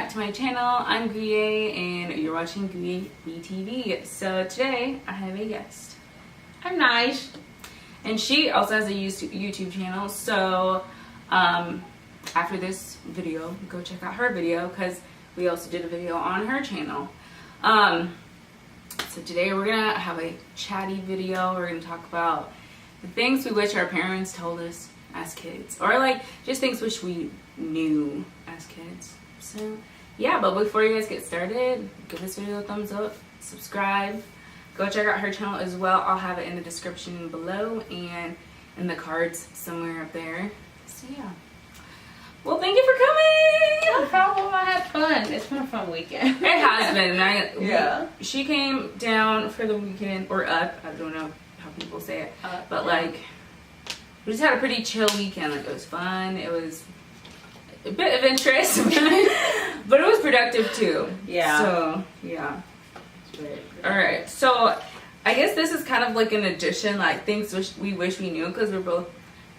back to my channel. I'm Guye and you're watching Guye B TV. So today I have a guest. I'm NYAJ. And she also has a YouTube channel. So after this video, go check out her video because we also did a video on her channel. So today we're gonna have a chatty video. We're gonna talk about the things we wish our parents told us as kids, or like just things wish we knew as kids. So yeah, but before you guys get started, give this video a thumbs up, subscribe, go check out her channel as well. I'll have it in the description below and in the cards somewhere up there. So yeah, well, thank you for coming. No problem. I had fun. It's been a fun weekend. It has been. Yeah. She came down for the weekend, or up. I don't know how people say it, but like we just had a pretty chill weekend. Like it was fun. It was a bit of interest, but it was productive too. Yeah. So yeah. All right. So I guess this is kind of like an addition, like things we wish we knew, because we're both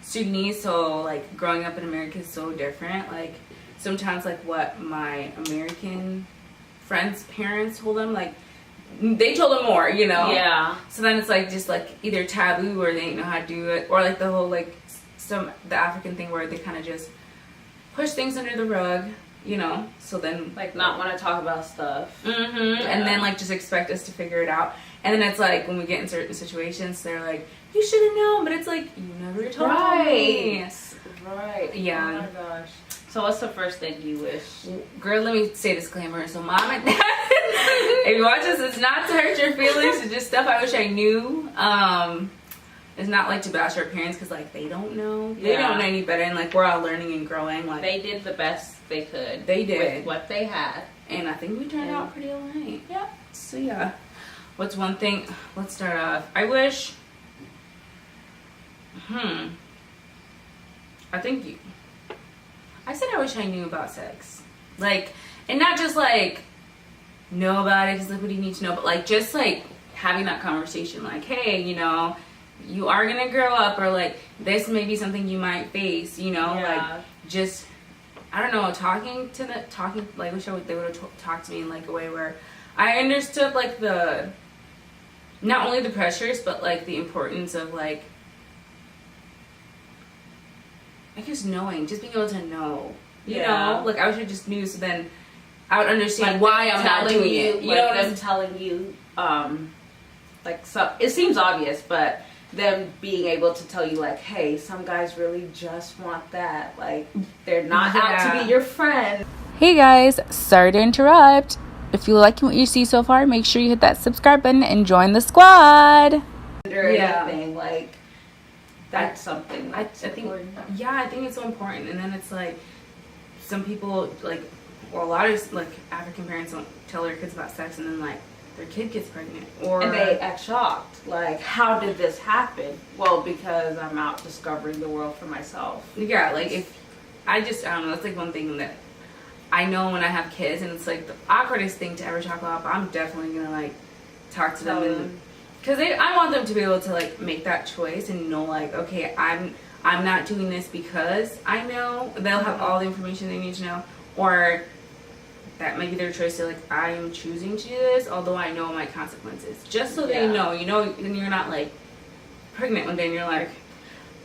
Sudanese. So like growing up in America is so different. Like sometimes like what my American friends' parents told them, like they told them more, you know. Yeah. So then it's like just like either taboo or they didn't know how to do it, or like the whole like the African thing where they kind of just push things under the rug, you know. So then Like not want to talk about stuff. and then like just expect us to figure it out. And then it's like when we get in certain situations, they're like, "You should have known," but it's like you never told me. Right. Yeah. Oh my gosh. So what's the first thing you wish? Girl, let me say disclaimer. So mom and dad, if you watch this, it's not to hurt your feelings. It's just stuff I wish I knew. It's not like to bash our parents because like they don't know. They don't know any better, and like we're all learning and growing. Like They did the best they could. They did. With what they had. And I think we turned out pretty alright. Yeah. So yeah. What's one thing? Let's start off. I wish. I said I wish I knew about sex, like, and not just like know about it because like what do you need to know, but like just like having that conversation, like, hey, you know, you are gonna grow up, or like this may be something you might face, you know, like just I don't know, talking like wish they would have talked to me in like a way where I understood like the not only the pressures but like the importance of like I guess knowing, just being able to know, you know, like I wish I just knew, so then I would understand like why I'm not doing it. You know, them telling you, like, so it seems obvious, but them being able to tell you like, hey, some guys really just want that, like they're not out to be your friend. Hey guys, sorry to interrupt. If you like what you see so far, make sure you hit that subscribe button and join the squad. Or anything like. That's something that's important. I think it's so important. And then it's like some people like, well, a lot of like African parents don't tell their kids about sex, and then like their kid gets pregnant, and they act shocked, like, how did this happen? Well, because I'm out discovering the world for myself. Yeah, like if I don't know, that's like one thing that I know when I have kids, and it's like the awkwardest thing to ever talk about, but I'm definitely gonna like talk to them. Because I want them to be able to like make that choice and know like, okay, I'm not doing this because I know. They'll have all the information they need to know, or that might be their choice to like, I am choosing to do this although I know my consequences, just so they know, you know, and you're not like pregnant one day and you're like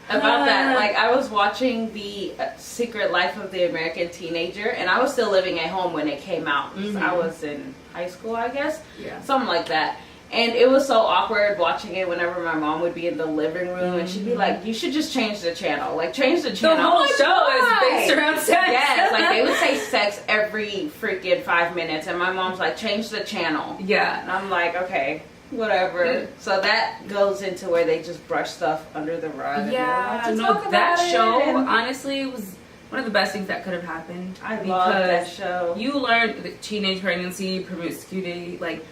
about that. Like I was watching The Secret Life of the American Teenager, and I was still living at home when it came out. I was in high school, I guess, something like that. And it was so awkward watching it whenever my mom would be in the living room and she'd be like, you should just change the channel. Like, change the channel. The whole show is based around sex. Yes, like they would say sex every freaking 5 minutes. And my mom's like, change the channel. Yeah. And I'm like, okay, whatever. So that goes into where they just brush stuff under the rug. Yeah, no, that show, honestly, was one of the best things that could have happened. I love that show. You learned the teenage pregnancy, promiscuity, like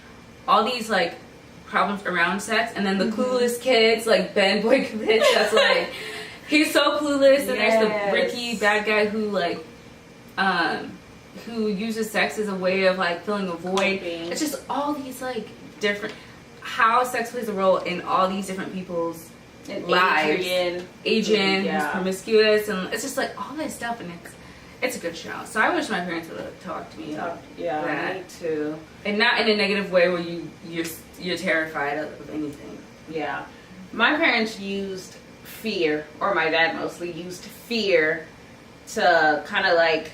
all these like problems around sex, and then the clueless kids like Ben Boykovich, that's like he's so clueless, and there's the Ricky bad guy who like who uses sex as a way of like filling a void. It's just all these like different how sex plays a role in all these different people's lives. Adrian, who's promiscuous, and it's just like all this stuff, and it's a good show. So I wish my parents would have talked to me about that. Me too. And not in a negative way where you're terrified of anything. Yeah. My parents used fear, or my dad mostly used fear to kind of like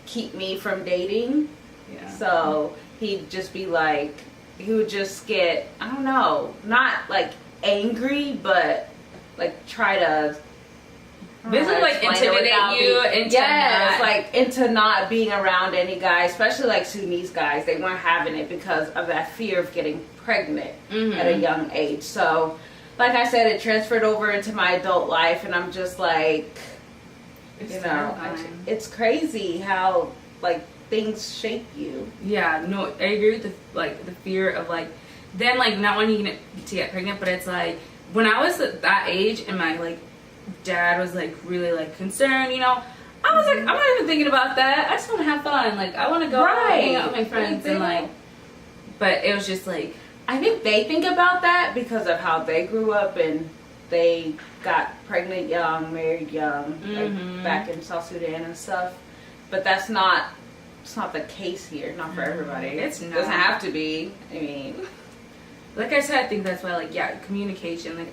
keep me from dating. Yeah. So he'd just be like, he would just get, I don't know, not like angry, but like try to basically like intimidate you into not being around any guys, especially like Sudanese guys. They weren't having it because of that fear of getting pregnant at a young age. So like I said, it transferred over into my adult life, and I'm just like, it's crazy how like things shape you. Yeah, no, I agree with the fear of like then like not wanting to get pregnant, but it's like when I was at that age and my like dad was like really like concerned, I was like, I'm not even thinking about that. I just want to have fun. Like I want to go hang out with my friends and like, but it was just like, I think they think about that because of how they grew up and they got pregnant young, married young, like back in South Sudan and stuff. But it's not the case here. Not for everybody. It's not. It doesn't have to be. I mean, like I said, I think that's why like communication like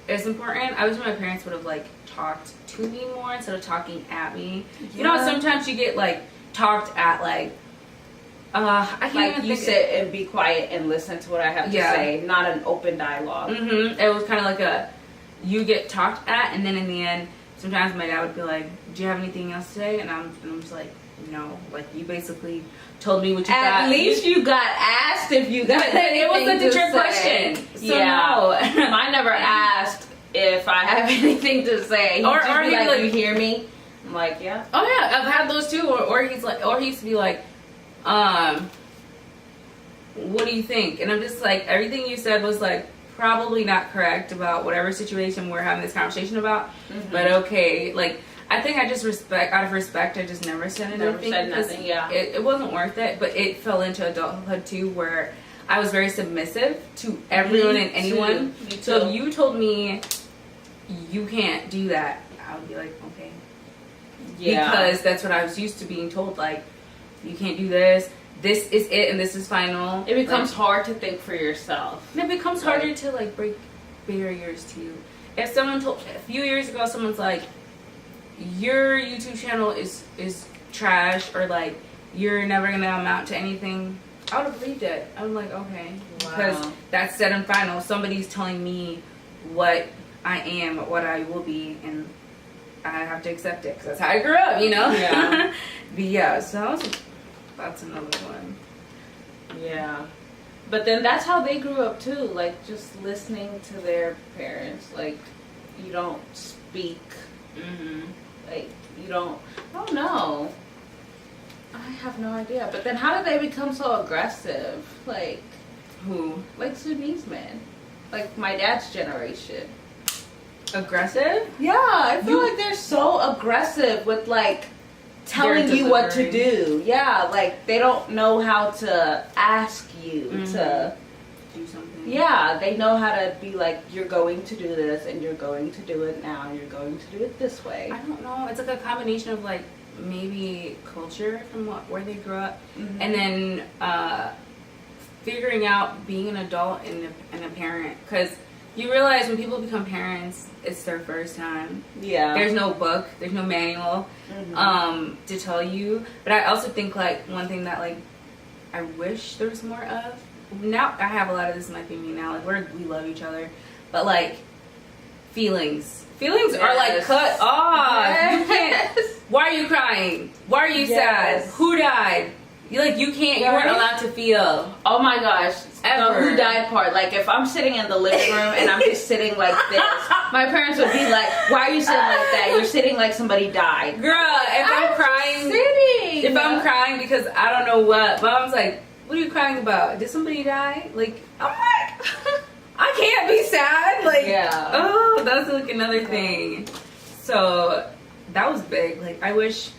is important. I wish my parents would have like talked to me more instead of talking at me. Yeah. Sometimes you get like talked at like. I can't like even you sit and be quiet and listen to what I have to say, not an open dialogue. It was kind of like you get talked at, and then in the end, sometimes my dad would be like, "Do you have anything else to say?" And I'm just like, "No." Like you basically told me what you thought. At least you got asked if you got. It was a trick question. So no, I never asked if I have anything to say. He'd just be like, "You hear me?" I'm like, "Yeah." Oh yeah, I've had those too. Or he used to be like, what do you think? And I'm just like, everything you said was like probably not correct about whatever situation we're having this conversation about. But okay, like I think I just out of respect, I just never said anything. Never said nothing. Yeah, it wasn't worth it. But it fell into adulthood too, where I was very submissive to everyone and anyone. Me too. So if you told me you can't do that, I would be like, okay, because that's what I was used to being told. Like, you can't do this. This is it, and this is final. It becomes hard to think for yourself. And it becomes harder to like break barriers too. If someone told a few years ago, someone's like, your YouTube channel is trash, or like you're never gonna amount to anything, I would have believed it. I'm like, okay, because that's set and final. Somebody's telling me what I am, what I will be, and I have to accept it because that's how I grew up, Yeah. But yeah, so that's another one. Yeah. But then that's how they grew up too, like just listening to their parents. Like, you don't speak. Like, you don't, I don't know. I have no idea. But then how did they become so aggressive? Like, who? Like Sudanese men. Like my dad's generation. Aggressive? Yeah, I feel like they're so aggressive with like telling you what to do. Yeah, like they don't know how to ask you to do something. Yeah, they know how to be like, you're going to do this and you're going to do it now and you're going to do it this way. I don't know. It's like a combination of like maybe culture from where they grew up, and then figuring out being an adult and a parent, because you realize when people become parents, it's their first time. Yeah. There's no book, there's no manual to tell you. But I also think like one thing that like I wish there was more of. Now I have a lot of this in my family now. Like we love each other, but like feelings are like cut off. You can't. Why are you crying? Why are you sad? Who died? You weren't allowed to feel. Oh my gosh. Ever. The who died part. Like if I'm sitting in the living room and I'm just sitting like this, my parents would be like, why are you sitting like that? You're sitting like somebody died. Girl, if I'm crying, sitting. If I'm crying because I don't know what, mom's like, what are you crying about? Did somebody die? Like, I'm like, I can't be sad. Like, oh, that's like another thing. So that was big. Like, I wish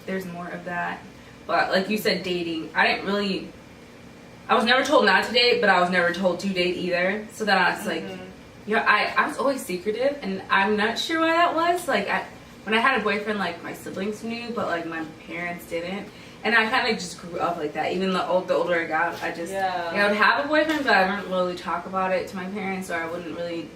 there's more of that. But like you said, dating, I was never told not to date, but I was never told to date either. So then I was like, I was always secretive, and I'm not sure why that was. Like, when I had a boyfriend, like my siblings knew, but like my parents didn't. And I kind of just grew up like that. Even the older I got, I just I would have a boyfriend, but I wouldn't really talk about it to my parents, or I wouldn't really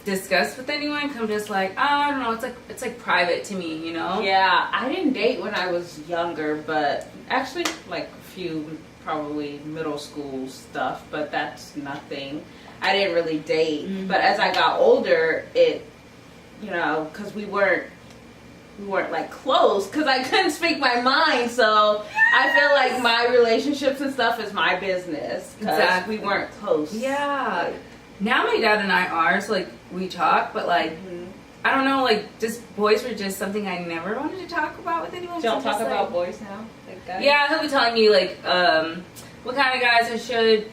discuss with anyone. Cause I'm just like, oh, I don't know. It's like private to me, you know? Yeah, I didn't date when I was younger, but actually like a few probably middle school stuff, but that's nothing. I didn't really date, but as I got older, it, you know, cause we weren't like close, because I couldn't speak my mind, so I feel like my relationships and stuff is my business, because we weren't close. Yeah. Now my dad and I are, so like we talk, but like I don't know, like just boys were just something I never wanted to talk about with anyone. Don't talk about boys now? Like guys? Yeah, he'll be telling me like what kind of guys I should,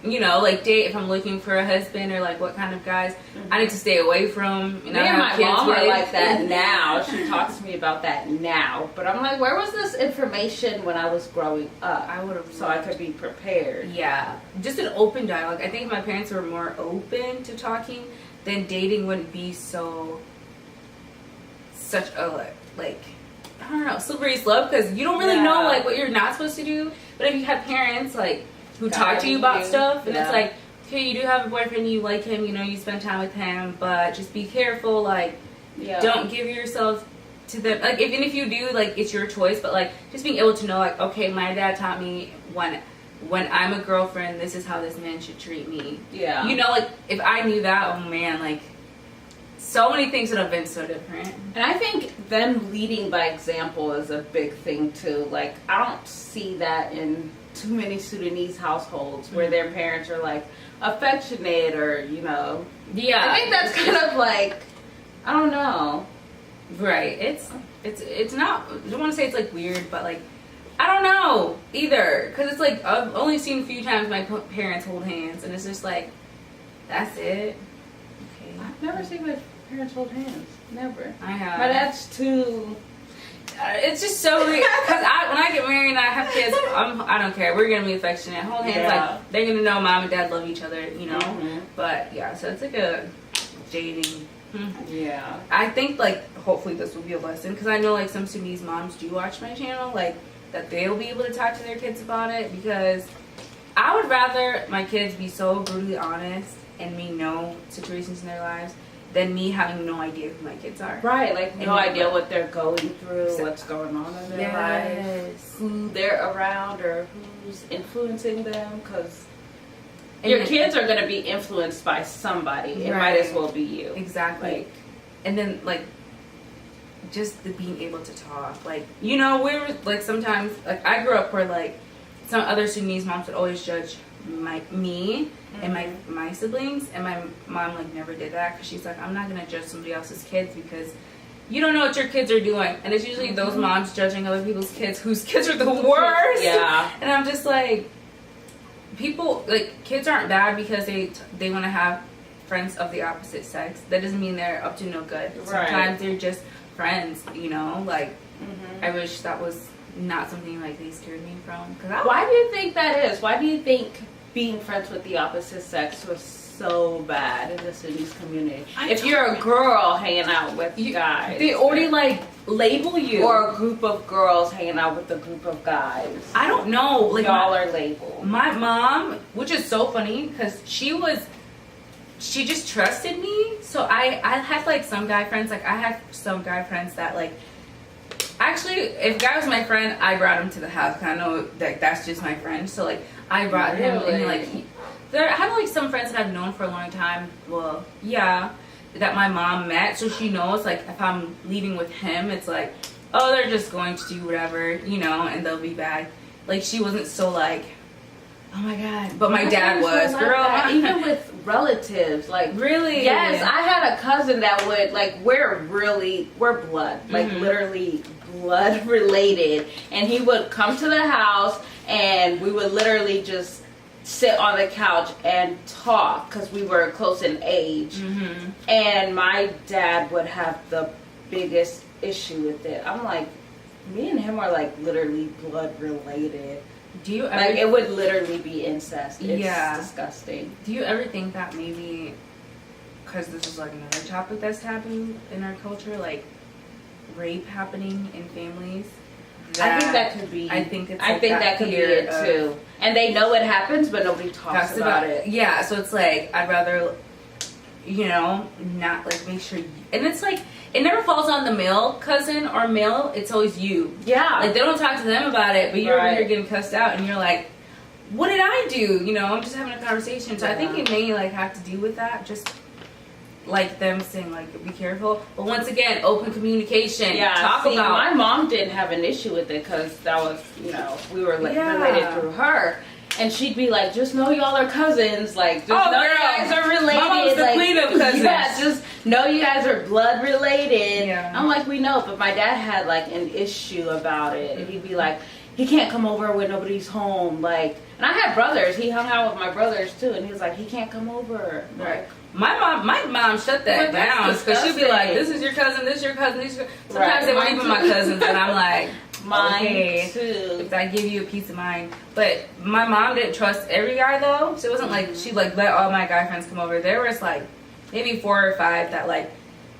you know, like date if I'm looking for a husband, or like what kind of guys I need to stay away from. You know, me and my mom are like that now. She talks to me about that now, but I'm like, where was this information when I was growing up? I would have, so I could be prepared. Yeah, just an open dialogue. I think if my parents were more open to talking, then dating wouldn't be such a like I don't know, slippery slope, because you don't really know like what you're not supposed to do. But if you have parents like who talk to you about stuff, and it's like, okay, you do have a boyfriend, you like him, you know, you spend time with him, but just be careful, like don't give yourself to them, like even if you do, like it's your choice, but like just being able to know, like, okay, my dad taught me when I'm a girlfriend, this is how this man should treat me. Yeah, you know, like if I knew that, oh man, like so many things would have been so different. And I think them leading by example is a big thing too. Like I don't see that in too many Sudanese households where their parents are like affectionate, or you know. Yeah, I think that's kind of like, I don't know. Right. It's not, I don't want to say it's like weird, but like I don't know either, because it's like I've only seen a few times my parents hold hands, and it's just like that's it. Okay. I've never seen my parents hold hands. Never. I have. My dad's too. It's just so weird, because when I get married and I have kids, I don't care. We're gonna be affectionate, hold hands, like they're gonna know mom and dad love each other, you know. But yeah, so it's like a dating. Yeah, I think like hopefully this will be a lesson, because I know like some Sudanese moms do watch my channel, like that they'll be able to talk to their kids about it, because I would rather my kids be so brutally honest and me know situations in their lives than me having no idea who my kids are. Right, like no idea what they're going through, what's going on in their lives, who they're around, or who's influencing them, because your kids are going to be influenced by somebody. It might as well be you. Exactly. Like, and then like just the being able to talk, like, you know, we were like sometimes, like I grew up where like some other Sudanese moms would always judge me and my siblings, and my mom like never did that, because she's like, I'm not gonna judge somebody else's kids because you don't know what your kids are doing. And it's usually those moms judging other people's kids whose kids are the worst. Yeah. And I'm just like, people, like, kids aren't bad because they want to have friends of the opposite sex. That doesn't mean they're up to no good. Sometimes they're just friends, you know, like I wish that was not something like they scared me from. Why do you think that is? Why do you think being friends with the opposite sex was so bad in the Sudanese community? If you're a girl hanging out with guys, they already like label you, or a group of girls hanging out with a group of guys. I don't know, like y'all are labeled. My mom, which is so funny, because she just trusted me. So I had like some guy friends, like I had some guy friends that like, actually, if a guy was my friend, I brought him to the house, because I know that that's just my friend. So like I brought him, and like I have like some friends that I've known for a long time. Well, yeah, that my mom met, so she knows like if I'm leaving with him, it's like, oh, they're just going to do whatever, you know, and they'll be back. Like she wasn't so like, oh my god, but my dad was, girl. Even with relatives, like really, yes, I had a cousin that would like, we're blood, like literally blood related, and he would come to the house and we would literally just sit on the couch and talk, because we were close in age. And my dad would have the biggest issue with it. I'm like, me and him are like literally blood related. Do you ever, like, it would literally be incest? It's disgusting. Do you ever think that maybe, because this is like another topic that's happening in our culture, like rape happening in families. I think that could be. I think that could be it too. And they know it happens, but nobody talks about it. Yeah, so it's like I'd rather, you know, not like make sure. And it's like it never falls on the male cousin or male. It's always you. Yeah. Like they don't talk to them about it, but you're getting cussed out, and you're like, what did I do? You know, I'm just having a conversation. So I think it may like have to do with that. Just like them saying like be careful, but once again, open communication. Yeah, talk about. My mom didn't have an issue with it because that was, you know, we were like related through her, and she'd be like, just know y'all are cousins, like just know you guys are related. My mom's the queen of cousins. Yeah, just know you guys are blood related. Yeah. I'm like, we know, but my dad had like an issue about it, and he'd be like, he can't come over when nobody's home, like. And I had brothers. He hung out with my brothers too, and he was like, he can't come over. Right. My mom shut that down because she'd be like, this is your cousin, this is your cousin, this is your cousin. Sometimes they weren't even my cousins, and I'm like, mine too. If I give you a peace of mind. But my mom didn't trust every guy though, so it wasn't like she like let all my guy friends come over. There was like maybe 4 or 5 that like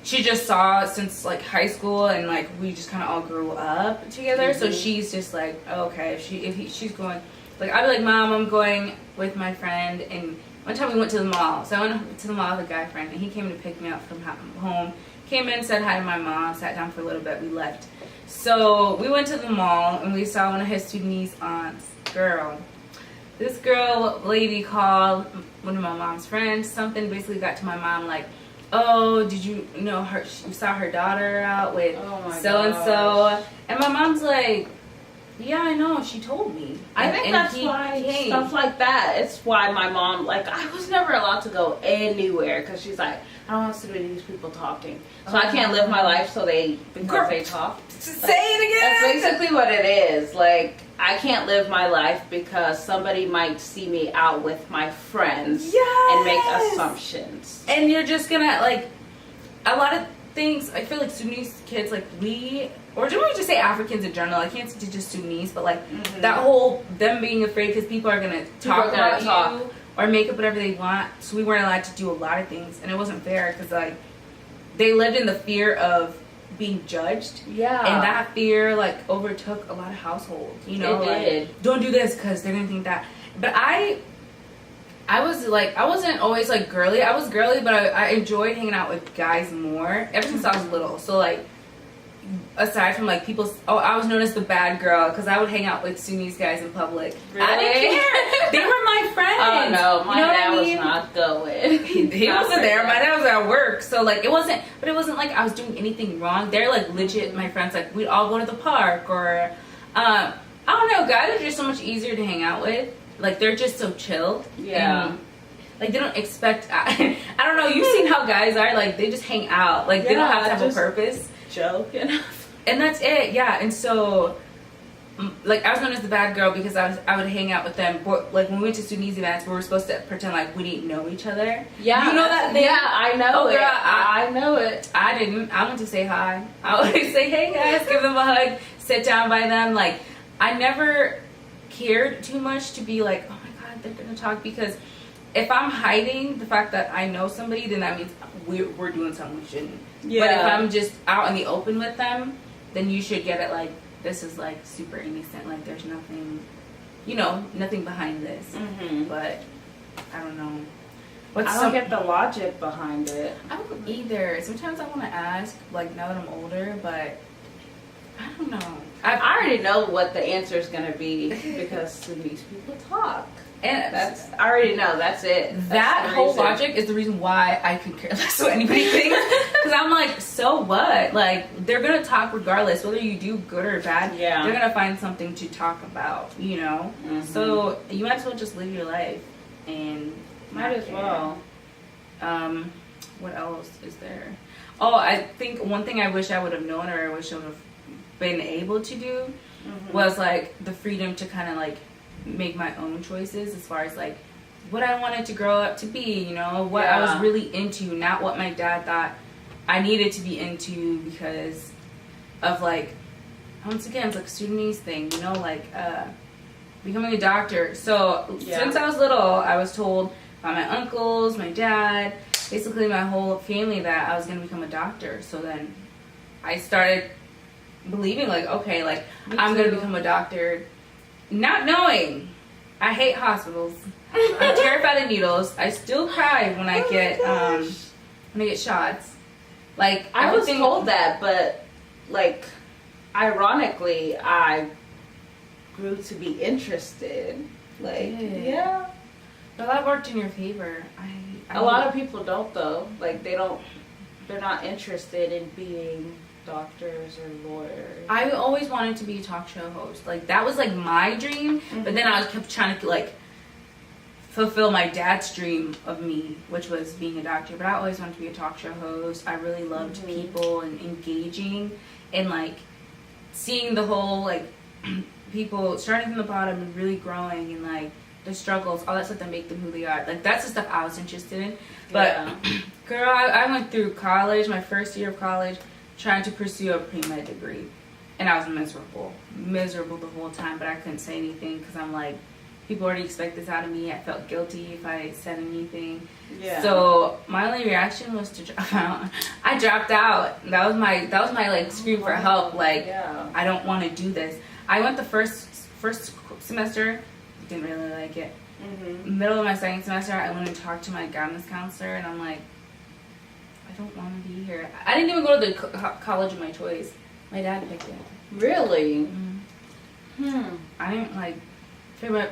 she just saw since like high school, and like we just kind of all grew up together. So she's just like, oh, okay, if she's going, like I'd be like, Mom, I'm going with my friend. And one time we went to the mall. So I went to the mall with a guy friend, and he came to pick me up from home. Came in, said hi to my mom, sat down for a little bit, we left. So we went to the mall, and we saw one of his Sudanese aunts. Girl, this lady called one of my mom's friends. Something basically got to my mom like, oh, did you know her? You saw her daughter out with so-and-so. And my mom's like, yeah, I know. She told me. I think that's why stuff like that. It's why my mom, like, I was never allowed to go anywhere because she's like, I don't want to these people talking, so I can't live my life because they talk. Say it again. That's basically what it is. Like, I can't live my life because somebody might see me out with my friends and make assumptions. And you're just gonna like a lot of things. I feel like Sudanese kids, like or do we just say Africans in general? I can't say just Sudanese, but like that whole them being afraid because people are gonna talk about you or make up whatever they want. So we weren't allowed to do a lot of things, and it wasn't fair because like they lived in the fear of being judged. Yeah. And that fear like overtook a lot of households. You know, it did. Like, don't do this because they're gonna think that. But I was like, I wasn't always like girly. I was girly, but I enjoyed hanging out with guys more ever since I was little. So like, aside from like I was known as the bad girl because I would hang out with Sudanese guys in public. Really? I didn't care. They were my friends. Oh no, my dad was not going. He wasn't there. My dad was at work, so like it wasn't like I was doing anything wrong. They're like legit my friends. Like we'd all go to the park or I don't know. Guys are just so much easier to hang out with. Like they're just so chill. Yeah. And, like they don't expect. I don't know. You've seen how guys are. Like they just hang out. Like they don't have to have a purpose. Joke, you know? And that's it. Yeah. And so, like I was known as the bad girl because I would hang out with them. But, like when we went to Sudanese events, we were supposed to pretend like we didn't know each other. Yeah. You know that thing? Yeah, I know it. Girl, I know it. I didn't. I went to say hi. I would say, hey guys, give them a hug, sit down by them. Like I never cared too much to be like, oh my god, they're gonna talk, because if I'm hiding the fact that I know somebody, then that means we're doing something we shouldn't. Yeah. But if I'm just out in the open with them, then you should get it like, this is like super innocent. Like there's nothing, you know, nothing behind this. But I don't know. I don't get the logic behind it. I don't either. Sometimes I want to ask, like now that I'm older, but I don't know. I already know what the answer is going to be because Sudanese people talk. And I already know, that's it. That whole logic is the reason why I could care less what anybody thinks. Because I'm like, so what? Like, they're going to talk regardless, whether you do good or bad. Yeah. They're going to find something to talk about, you know? So you might as well just live your life. And might as well. What else is there? Oh, I think one thing I wish I would have known, or I wish I would have been able to do, was like the freedom to kind of like make my own choices as far as like what I wanted to grow up to be, you know, what I was really into, not what my dad thought I needed to be into because of like, once again, it's like Sudanese thing, you know, like becoming a doctor. So since I was little, I was told by my uncles, my dad, basically my whole family, that I was going to become a doctor. So then I started believing like, okay, like I'm gonna become a doctor, not knowing I hate hospitals. I'm terrified of needles. I still cry when I get shots. Like I was told that, but like ironically, I grew to be interested. Like yeah, but that worked in your favor. A lot of people don't though. Like they're not interested in being doctors or lawyers. I always wanted to be a talk show host. Like that was like my dream. But then I kept trying to like fulfill my dad's dream of me, which was being a doctor. But I always wanted to be a talk show host. I really loved people and engaging and like seeing the whole like people starting from the bottom and really growing and like the struggles, all that stuff that make them who they are. Like that's the stuff I was interested in. But girl, I went through college, my first year of college, trying to pursue a pre-med degree, and I was miserable the whole time. But I couldn't say anything because I'm like, people already expect this out of me. I felt guilty if I said anything. So my only reaction was to drop out. I dropped out. That was my like scream for help. Like I don't want to do this. I went the first semester, didn't really like it. Middle of my second semester, I went and talked to my guidance counselor, and I'm like, I don't want to be here. I didn't even go to the college of my choice. My dad picked it. Really? I didn't like figure out,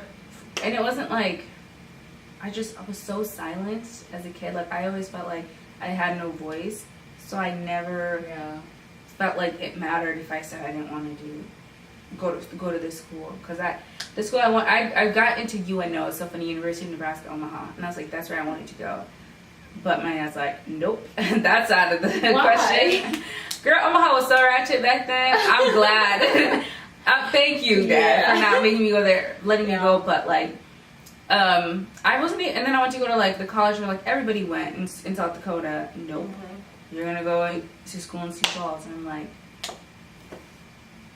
and it wasn't like I was so silent as a kid. Like I always felt like I had no voice, so I never felt like it mattered if I said I didn't want to go to this school, because the school I got into UNO, so from the University of Nebraska Omaha, and I was like, that's where I wanted to go. But my dad's like, nope, that's out of the question. Girl, Omaha was so ratchet back then. I'm glad. Thank you, Dad, for not making me go there, letting me go. But like, I wasn't. And then I went to go to like the college where like everybody went in South Dakota. Nope, you're gonna go to school in Sioux Falls, and I'm like,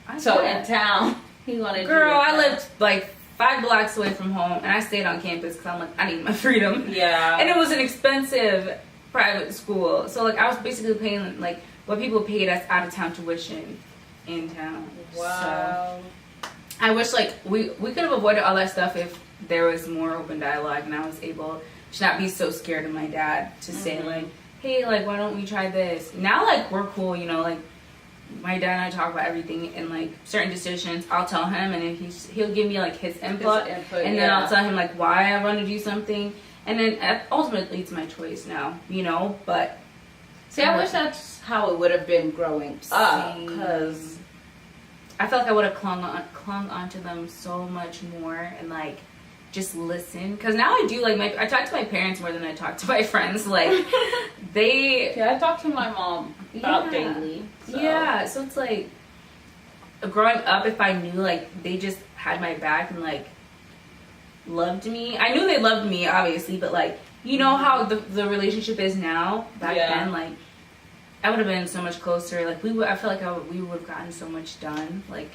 in town. He wanted. Girl, I lived like 5 blocks away from home, and I stayed on campus because I'm like, I need my freedom. Yeah. And it was an expensive private school, so like I was basically paying like what people paid us out of town tuition in town. Wow. So I wish like we could have avoided all that stuff if there was more open dialogue, and I was able to not be so scared of my dad to say like, hey, like why don't we try this? Now like we're cool, you know, like my dad and I talk about everything, and like certain decisions I'll tell him, and if he'll give me like his input and then I'll tell him like why I want to do something, and then ultimately it's my choice now, you know. But see, I wish that's how it would have been growing up, because I felt like I would have clung onto them so much more and like just listen, because now I do like I talk to my parents more than I talk to my friends. Like I talk to my mom about daily. So it's like growing up, if I knew like they just had my back and like loved me, I knew they loved me obviously, but like you know how the relationship is now. Back then, like I would have been so much closer. Like I feel like we would have gotten so much done. Like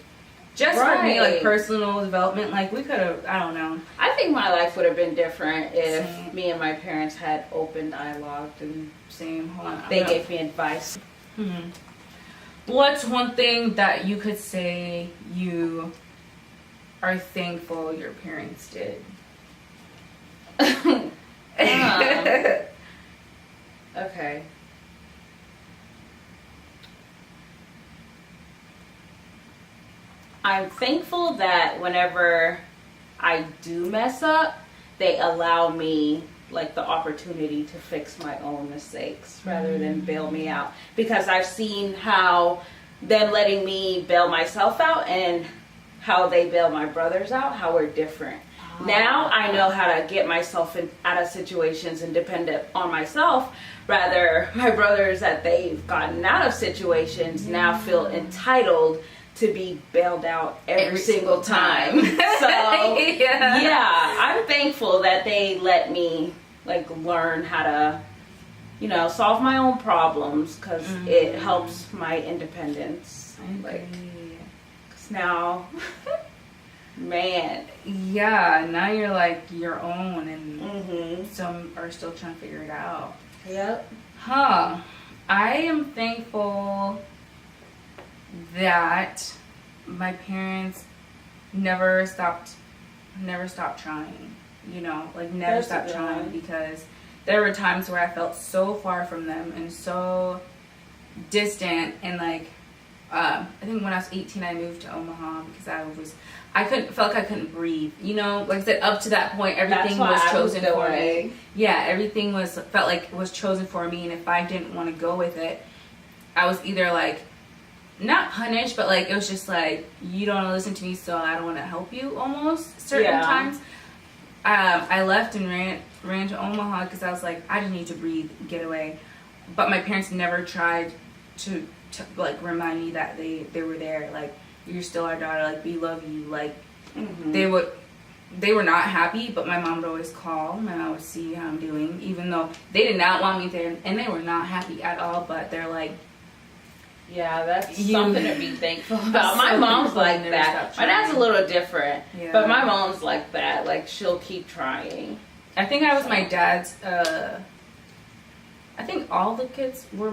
just for me, like personal development, like we could have, I don't know. I think my life would have been different if me and my parents had open dialogue and they gave me advice. What's one thing that you could say you are thankful your parents did? Okay. I'm thankful that whenever I do mess up, they allow me like the opportunity to fix my own mistakes rather than bail me out, because I've seen how them letting me bail myself out and how they bail my brothers out, how we're different. Now I know how to get myself out of situations and depend on myself. Rather, my brothers that they've gotten out of situations now feel entitled to be bailed out every single time. So I'm thankful that they let me like learn how to, you know, solve my own problems, because it helps my independence. Like, 'cause now, man, now you're like your own, and some are still trying to figure it out. Yep. I am thankful that my parents never stopped trying, you know, like never stopped trying, because there were times where I felt so far from them and so distant, and like I think when I was 18 I moved to Omaha because I felt like I couldn't breathe, you know, like I said, up to that point everything was chosen for me. Yeah, everything felt like it was chosen for me, and if I didn't want to go with it, I was either like not punished, but like it was just like, you don't want to listen to me, so I don't want to help you almost certain times. I left and ran to Omaha because I was like, I just need to breathe, get away. But my parents never tried to like remind me that they were there, like, you're still our daughter, like, we love you, like, they were not happy, but my mom would always call, my mom would see how I'm doing, even though they did not want me there, and they were not happy at all, but they're like, yeah, that's something to be thankful about. My mom's like that. My dad's a little different, but my mom's like that. Like, she'll keep trying. I think I was my dad's, I think all the kids were,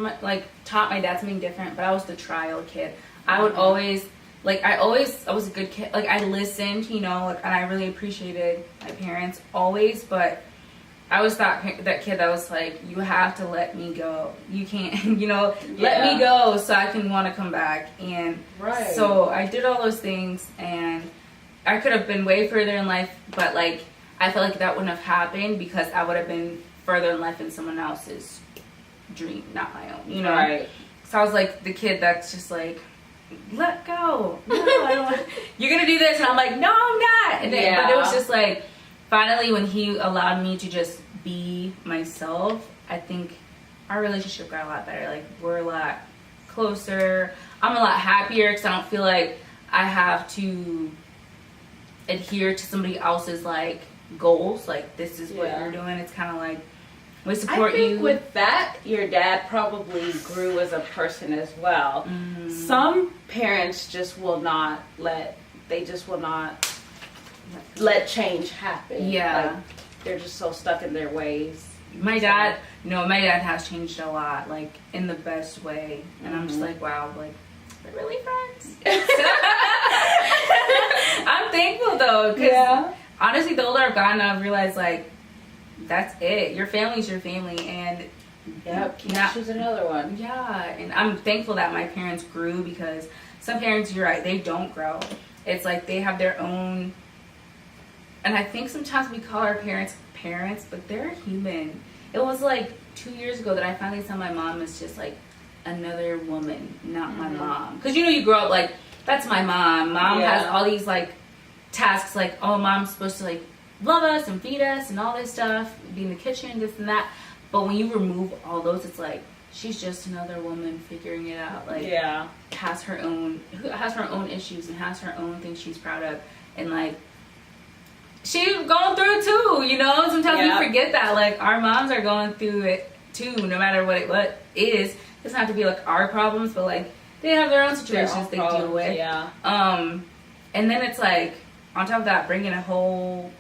taught my dad something different, but I was the trial kid. I would always, I was a good kid. Like, I listened, you know, and I really appreciated my parents always, but I was that kid that was like, you have to let me go. You can't, you know, let me go so I can want to come back. And so I did all those things, and I could have been way further in life, but like, I feel like that wouldn't have happened because I would have been further in life in someone else's dream, not my own, you know? Right. So I was like the kid that's just like, let go. No, I don't want, you're going to do this. And I'm like, no, I'm not. And then, but it was just like, finally, when he allowed me to just be myself, I think our relationship got a lot better. Like, we're a lot closer. I'm a lot happier because I don't feel like I have to adhere to somebody else's, like, goals. Like, this is what you're doing. It's kind of like, we support you. I think with that, your dad probably grew as a person as well. Some parents just will not let change happen. Yeah. Like, they're just so stuck in their ways. My dad has changed a lot, like, in the best way. And I'm just like, wow, like, we're really friends. I'm thankful, though, because honestly, the older I've gotten, I've realized, like, that's it. Your family's your family, and can't choose another one. Yeah, and I'm thankful that my parents grew, because some parents, you're right, they don't grow. It's like they have their own. And I think sometimes we call our parents, but they're human. It was like 2 years ago that I finally saw my mom as just like another woman, not my mom. Because, you know, you grow up like, that's my mom. Mom has all these like tasks, like, oh, mom's supposed to like love us and feed us and all this stuff, be in the kitchen, this and that. But when you remove all those, it's like, she's just another woman figuring it out. Like, has her own issues and has her own things she's proud of. And like, she's going through it too, you know? Sometimes we forget that. Like, our moms are going through it too, no matter what it is. It doesn't have to be like our problems, but like, they have their own situations they deal with. Yeah. And then it's like, on top of that, bringing a whole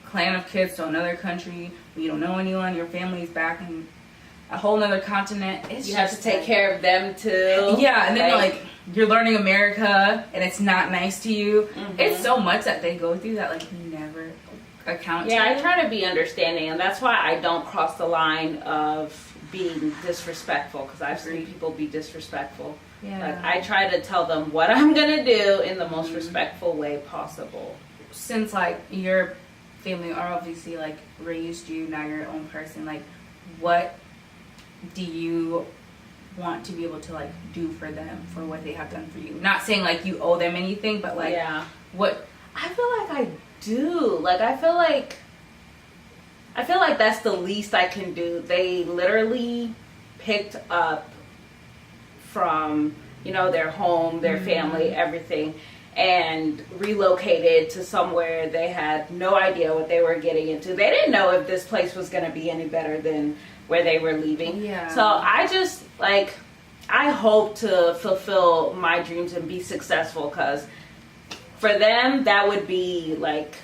clan of kids to another country where you don't know anyone, your family's back in a whole nother continent. You have to take care of them too. Yeah, and then like you're learning America and it's not nice to you. It's so much that they go through that like you never account to. Yeah, I try to be understanding, and that's why I don't cross the line of being disrespectful, because I've seen people be disrespectful. Yeah. Like, I try to tell them what I'm gonna do in the most respectful way possible. Since like your family are obviously like raised you, now you're your own person, like what do you want to be able to like do for them for what they have done for you? Not saying like you owe them anything, but like what I feel like I do. Like, I feel like that's the least I can do. They literally picked up from, you know, their home, their family, everything, and relocated to somewhere they had no idea what they were getting into. They didn't know if this place was going to be any better than where they were leaving. Yeah. So I just, like, I hope to fulfill my dreams and be successful, because for them, that would be, like,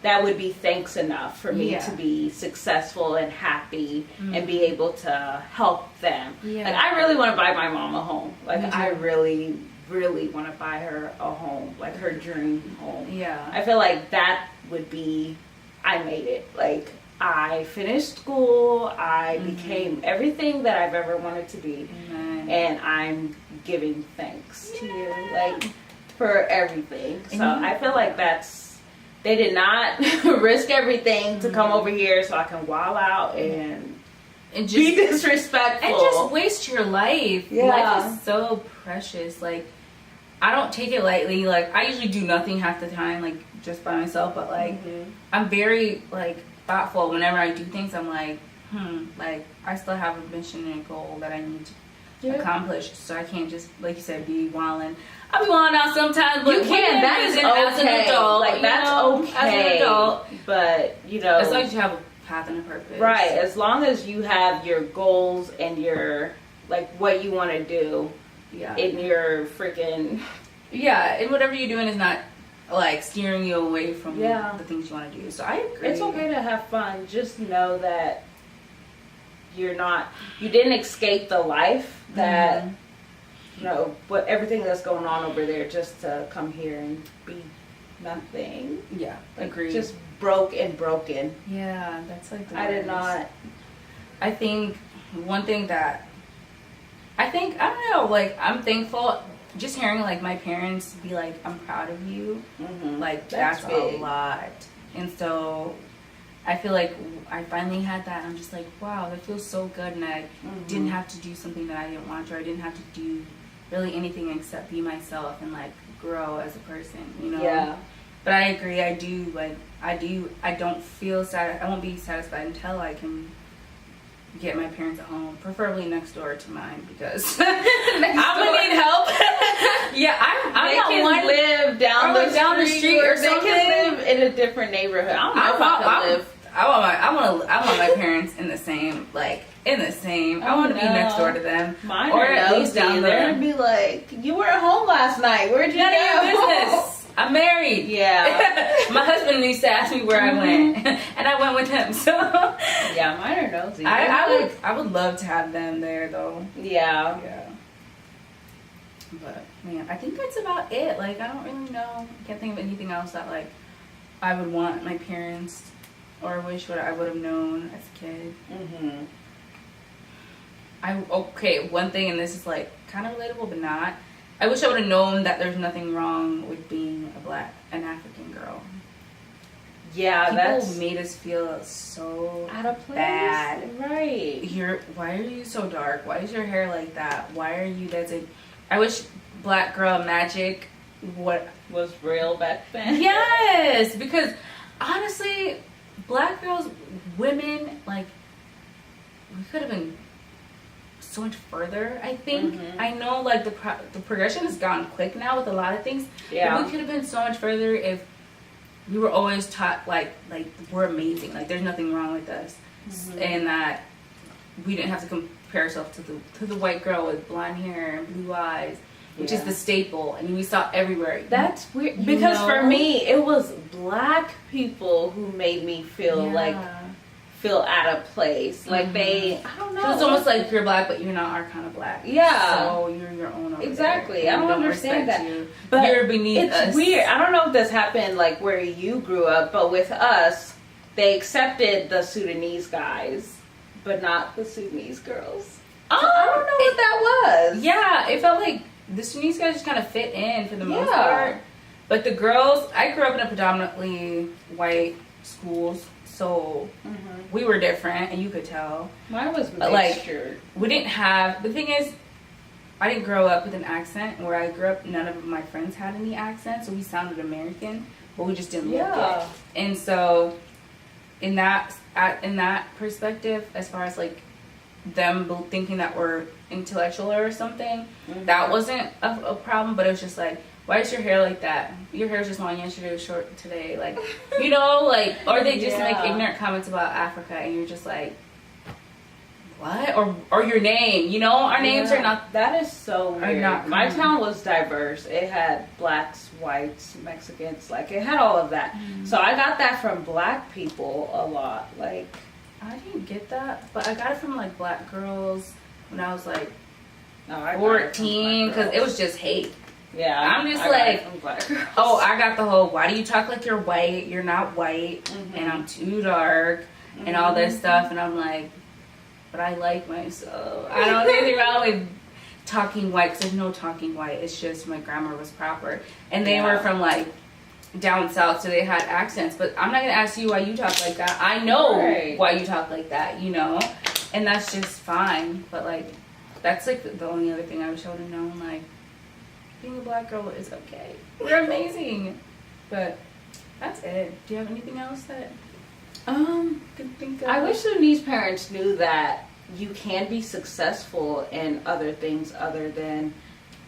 that would be thanks enough for me Yeah. to be successful and happy Mm-hmm. and be able to help them. Yeah. Like, I really want to buy my mom a home. Like, Me too. I really, really want to buy her a home, like her dream home. Yeah. I feel like that would be, I made it. Like, I finished school, I became everything that I've ever wanted to be, Amen. and I'm giving thanks to you, like, for everything. So I feel like they did not risk everything to come over here so I can wild out and just be disrespectful. and just waste your life. Yeah. Life is so precious. Like, I don't take it lightly. Like, I usually do nothing half the time, like, just by myself. But, like, I'm very, like, thoughtful. Whenever I do things, I'm like, like, I still have a mission and a goal that I need to accomplish. So I can't just, like you said, be wilding. I'll be wilding out sometimes, but You can. That is as an okay. adult. Like, that's okay. As an adult. But, you know. As long as you have a path and a purpose. Right. As long as you have your goals and your, like, what you want to do Yeah. in your freaking. Yeah, and whatever you're doing is not, like, steering you away from Yeah. the things you want to do. So I agree. It's okay to have fun. Just know that you didn't escape the life that, you know, what everything that's going on over there just to come here and be nothing. Yeah, Like, agreed. just broke and broken. Yeah, that's like the I did worst. not. I think one thing that I don't know, like, I'm thankful just hearing, like, my parents be like, I'm proud of you. Like, that's big. a lot. And so I feel like I finally had that, and I'm just like, wow, that feels so good. And I didn't have to do something that I didn't want to, or I didn't have to do really anything except be myself and, like, grow as a person, you know? Yeah. But I agree, I don't feel sad. I won't be satisfied until I can get my parents at home, preferably next door to mine, because I'm gonna need help. Yeah, I'm They not can one live down or, like, down the street or they something. can live in a different neighborhood. I don't know if I can live. I want my parents in the same. I want to be next door to them, Mine or are at least nosy. down They're there. gonna be like, you were at home last night. Where'd you None of go? your business. I'm married. Yeah. My husband used to ask me where I went, and I went with him. So Yeah, mine are nosy. I would love to have them there though. Yeah. Yeah. But man, I think that's about it. Like, I don't really know. I can't think of anything else that, like, I would want my parents or wish what I would have known as a kid. One thing, and this is, like, kind of relatable but not. I wish I would have known that there's nothing wrong with being an African girl. Yeah, People that's made us feel so out of place. bad. Right. Why are you so dark? Why is your hair like that? Why are you I wish black girl magic Was real back then. Yes, because honestly, black girls, women, like, we could have been so much further, I think. I know, like, the progression has gone quick now with a lot of things. Yeah. But we could have been so much further if we were always taught, like we're amazing. Like, there's nothing wrong with us. And that we didn't have to compare ourselves to the white girl with blonde hair and blue eyes, which is the staple. And we saw everywhere. That's weird. Because for me, it was black people who made me feel feel out of place. Like, I don't know. It's almost like you're black, but you're not our kind of black. Yeah. So you're your own over Exactly. there. I don't respect understand that. you. But you're beneath us. It's weird. I don't know if this happened, like, where you grew up, but with us, they accepted the Sudanese guys, but not the Sudanese girls. I don't know what that was. Yeah, it felt like the Sudanese guys just kind of fit in for the most part. But the girls, I grew up in a predominantly white schools, so we were different, and you could tell. Mine was mixture. Like, we didn't have, the thing is, I didn't grow up with an accent. Where I grew up, none of my friends had any accent, so we sounded American, but we just didn't look it. And so, in that perspective, as far as, like, them thinking that we're intellectual or something, that wasn't a problem, but it was just like, why is your hair like that? Your hair's just long yesterday, it was short today. Like, you know, like, or they just make ignorant comments about Africa, and you're just like, what? Or your name, you know? Our names are not. That is so weird. Not my town was diverse. It had blacks, whites, Mexicans, like it had all of that. So I got that from black people a lot. Like, I didn't get that, but I got it from like black girls when I was like no, 14, because it was just hate. Yeah, I'm just like, oh, I got the whole, why do you talk like you're white? You're not white, and I'm too dark, and all this stuff, and I'm like, but I like myself. I don't think anything wrong with talking white, because there's no talking white. It's just my grammar was proper, and they were from like down south, so they had accents. But I'm not gonna ask you why you talk like that. I know why you talk like that, you know, and that's just fine. But like, that's like the only other thing I was told to know. Like, being a black girl is okay. We're amazing. But that's it. Do you have anything else that can think of? I wish Sudanese parents knew that you can be successful in other things other than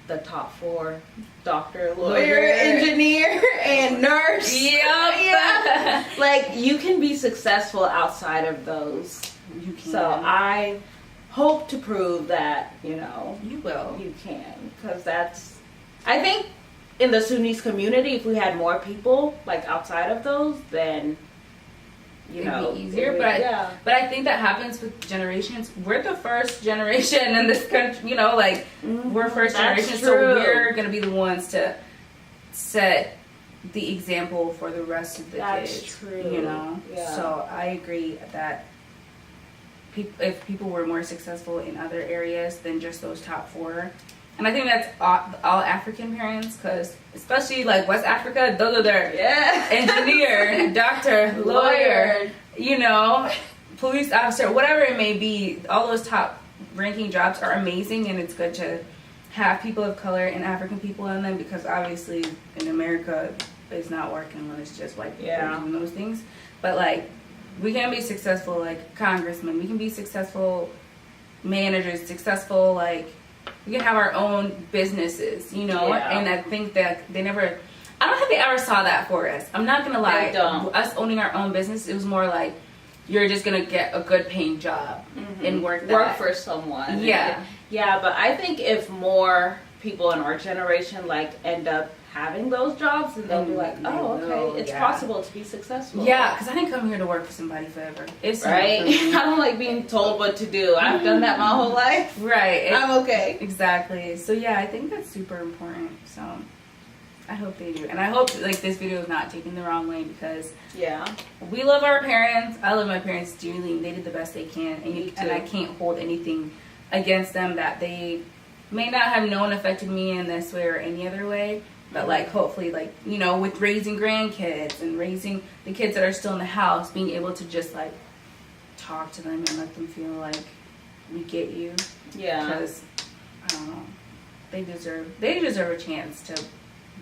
the top 4: doctor, lawyer, engineer, and nurse. Yeah. Like, you can be successful outside of those. You can. So I hope to prove that, you know, you will. You can, because that's, I think in the Sudanese community, if we had more people like outside of those, then you know, it'd be easier. But I think that happens with generations. We're the first generation in this country, you know, like we're first generation, so we're gonna be the ones to set the example for the rest of the kids. True. You know, so I agree that if people were more successful in other areas than just those top 4. And I think that's all African parents, because especially like West Africa, those are their engineer, doctor, lawyer, you know, police officer, whatever it may be. All those top ranking jobs are amazing, and it's good to have people of color and African people in them, because obviously in America it's not working when it's just white people doing those things. But like, we can be successful like congressmen, we can be successful managers, successful like, we can have our own businesses, you know, and I think that I don't think they ever saw that for us. I'm not gonna lie. Us owning our own business, it was more like, you're just gonna get a good paying job and work for someone. Yeah. But I think if more people in our generation like end up having those jobs, and they'll be like, oh, okay, it's possible to be successful. Yeah, because I didn't come here to work for somebody forever. It's right. I don't like being told what to do. I've done that my whole life. Right. I'm okay. Exactly. So yeah, I think that's super important. So I hope they do, and I hope like this video is not taken the wrong way, because we love our parents. I love my parents dearly, and they did the best they can, and I can't hold anything against them that they may not have known affected me in this way or any other way. But like, hopefully, like, you know, with raising grandkids and raising the kids that are still in the house, being able to just like talk to them and let them feel like we get you. Yeah. Because I don't know, they deserve a chance to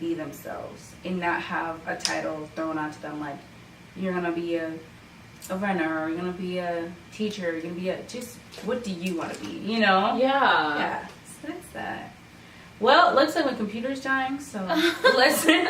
be themselves and not have a title thrown onto them like, you're gonna be a runner, or you're gonna be a teacher, you're gonna be just what do you want to be? You know? Yeah. So that's that. Well, it looks like my computer's dying, so listen.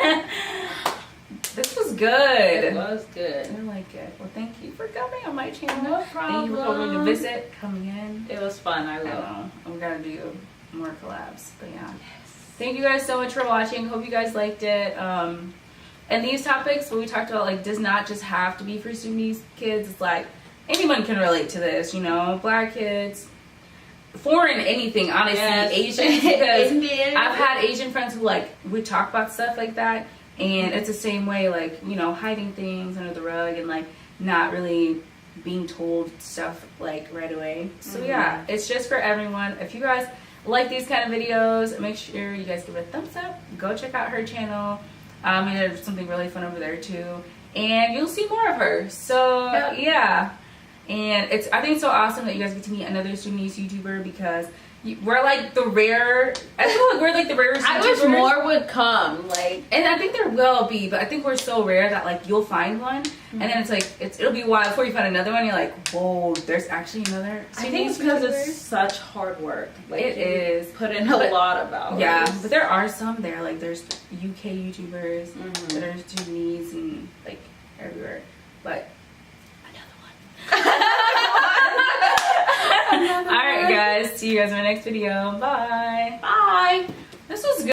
This was good. It was good. I like it. Well, thank you for coming on my channel. No problem. Thank you for coming to visit, coming in. It was fun. I will. And we gotta do more collabs. But yeah. Yes. Thank you guys so much for watching. Hope you guys liked it. And these topics, what we talked about, like, does not just have to be for Sudanese kids. It's like anyone can relate to this, you know, black kids. Foreign anything, honestly. Asian, because I've had Asian friends who like we talk about stuff like that, and it's the same way, like, you know, hiding things under the rug and like not really being told stuff like right away. So yeah, it's just for everyone. If you guys like these kind of videos, make sure you guys give it a thumbs up. Go check out her channel. And there's something really fun over there too, and you'll see more of her. So yeah. And I think it's so awesome that you guys get to meet another Sudanese YouTuber, because we're like the rare. I feel like we're like the rarest YouTubers. I wish more would come, like, and I think there will be, but I think we're so rare that like you'll find one, and then it's like it'll be a while before you find another one. You're like, whoa, there's actually another. I think it's because it's such hard work. Like, it is put in a lot of hours. Yeah, but there are some there. Like there's UK YouTubers that are Sudanese and like everywhere, but. Alright guys, see you guys in my next video. Bye. Bye. This was good.